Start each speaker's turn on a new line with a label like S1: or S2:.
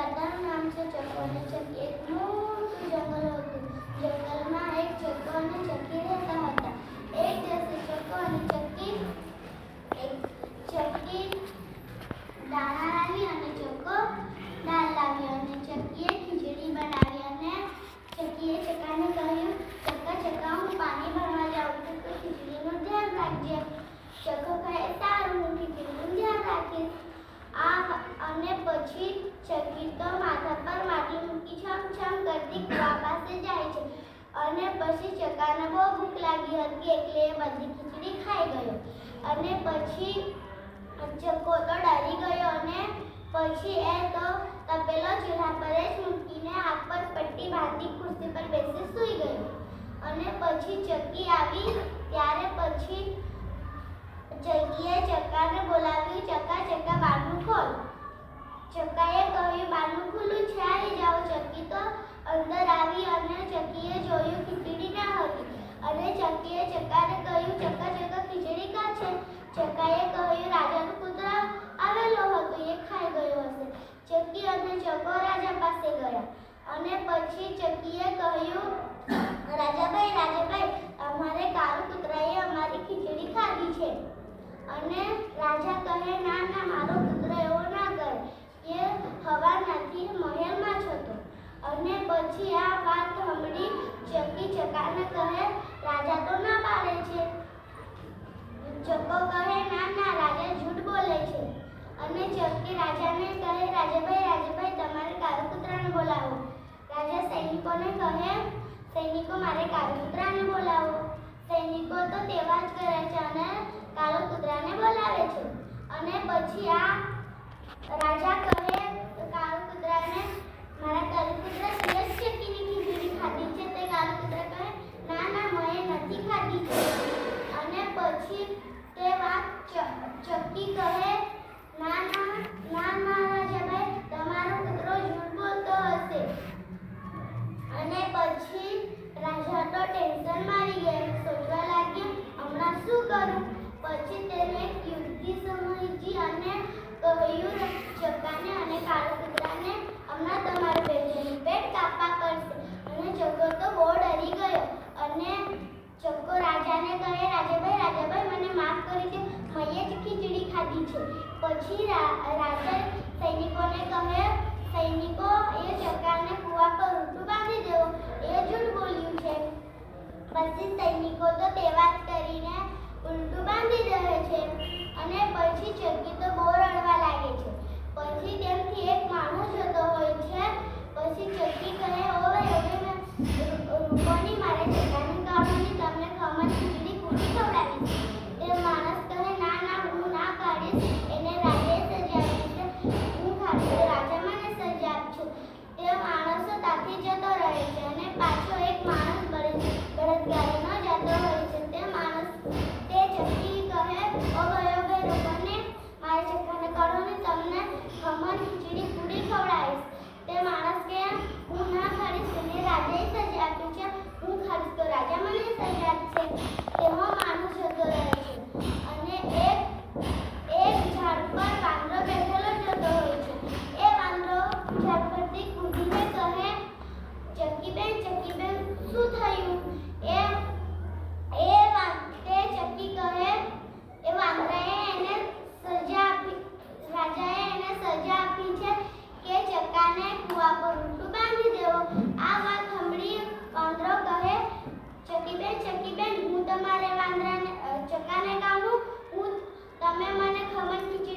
S1: દાદાનું નામ છે ચકો અને ચકી. એક મોટું જંગલ હતું. જંગલમાં એક ચકો અને ચકી રહેતા હતા. એક દિવસે ચકો અને ચકી દાણા લાવી અને ચકો દાળ લાવી અને ચકીએ ખીચડી બનાવી અને ચકીએ ચકાને કહ્યું, ચકા હું પાણી ભરવા જાઉં છું તો ખીચડીનું ધ્યાન રાખજે. ચકો કહે, સારું, હું ખીચડીનું ધ્યાન રાખીશ. અને પછી ચકી તો માથા પર માટી મૂકી છમ કરતી કુવા પાસે જાય છે. અને પછી ચકાને બહુ ભૂખ લાગી હતી એટલે એ બધી ખીચડી ખાઈ ગયો. અને પછી ચકો તો ડરી ગયો અને પછી એ તો તપેલો ચૂલા પર જ મૂકીને આગ પર પટ્ટી બાંધી ખુરશી પર બેસી સૂઈ ગયો. અને પછી ચકી આવી ત્યારે પછી ચકીએ ચકાને બોલાવ્યું, ચકા બારણું ખોલ. ચકાએ કહ્યું, બારણું ખુલ્લું છે, આવી જાઓ. ચકી તો અંદર આવી અને ચકીએ જોયું ખીચડી ના હતી. અને ચકીએ ચકાને કહ્યું, ચકા ખીચડી કાં છે? ચકાએ કહ્યું, રાજાનો પુત્ર આવેલો હતો, એ ખાઈ ગયો હશે. ચકી અને ચકો રાજા પાસે ગયા. અને પછી ચકીએ કહ્યું, રાજાભાઈ, અમારે કાળુ કૂતરાએ અમારી ખીચડી ખાધી છે. અને રાજા કહે, ના, મારો પુત્ર એવો ના કરે, એ હવા નથી, મહેલમાં જ હતો. અને પછી આ વાત સાંભળી ચકી ચકાને કહે, રાજા તો ના પાડે છે. ચકો કહે, ના, રાજા જૂઠ બોલે છે. અને ચકી રાજાને કહે, રાજાભાઈ, તમારે કાળુ કૂતરાને બોલાવો. રાજા સૈનિકોને કહે, સૈનિકો, મારે કાળુ કૂતરાને બોલાવો. સૈનિકો તો તેવા જ કરે છે અને કાળુ કૂતરાને બોલાવે છે. અને પછી આ રાજા કહે કાળુ કૂતરાને, મારા કાળુ કૂતરા સિયસ ચકીની ખીચડી ખાધી છે. તે કાળુ કૂતરા કહે, ના, મેં નથી ખાધી છે. અને પછી તે વાત ચકી કહે, ના, રાજાભાઈ, તમારો કૂતરો જૂઠ બોલતો હશે. અને પછી રાજા તો ટેન્શનમાં આવી ગયા, સોચવા લાગ્યા, હમણાં શું કરું? પછી તેને એક યુક્તિ સમજી અને કહ્યું ચકાને અને કાળુ કૂતરાને, હમણાં તમારું બેનું પેટ કાપવા પડશે. અને ચકો તો બહુ ડરી ગયો. અને ચકો રાજાને કહે, રાજાભાઈ, મને માફ કરી દો, મેં જ ખીચડી ખાધી છે. પછી રાજા સૈનિકોને કહે, સૈનિકો, એ ચકાને કુવા પર ઊંટું બાંધી દેવો, એ જૂઠ બોલ્યું છે. પછી સૈનિકો તો તેવા જ કરીને ઊંટું બાંધી દે છે. અને પછી ચકી તો બહુ રડવા લાગે છે. પછી તેમથી એક માણસ જતો હોય છે. પછી ચકી કહે, હવે રૂપોની મારે ચકાને કાઢવાની, તમને ખમણ ખીચડી પૂરી ખવડાવીશ. તે માણસ કહે, ના, હું ના કાઢીશ, એને રાજાએ સજા આપી છે, હું ખાધું, રાજા મને સજા આપશે. તે માણસો ત્યાંથી જતો રહે છે. અને પાછો એક માણસ બળદગાડીમાં જતો હોય છે. તે ચકી કહે, ઓ ભાઈ રૂપોને મારે ચકાને કાઢો ને તમને ખમણ ખીચડી પૂરી ખવડાવીશ. તે માણસ કહે, હું ના ખાડીશ, એને રાજાએ સજા આપી છે, હું ખાડીશ તો રાજા મને સજા આપશે. તેમાં માણસ જતો રહે છે. અને એક ઝાડ પર વાંદરો બેઠેલો જતો હોય છે. એ વાંદરો ઝાડ પરથી કૂદીને કહે, ચકીબેન, શું થયું? ચકી કહે, એ વાંદરાએ એને સજા આપી, રાજાએ એને સજા આપી છે કે ચકાને કુવા પર ઊંટું બાંધી દેવો. આ વાત સાંભળી વાંદરો કહે, ચકીબેન, હું તમારે ચકાને કાઢું, તમે મને ખમણ ખીચડી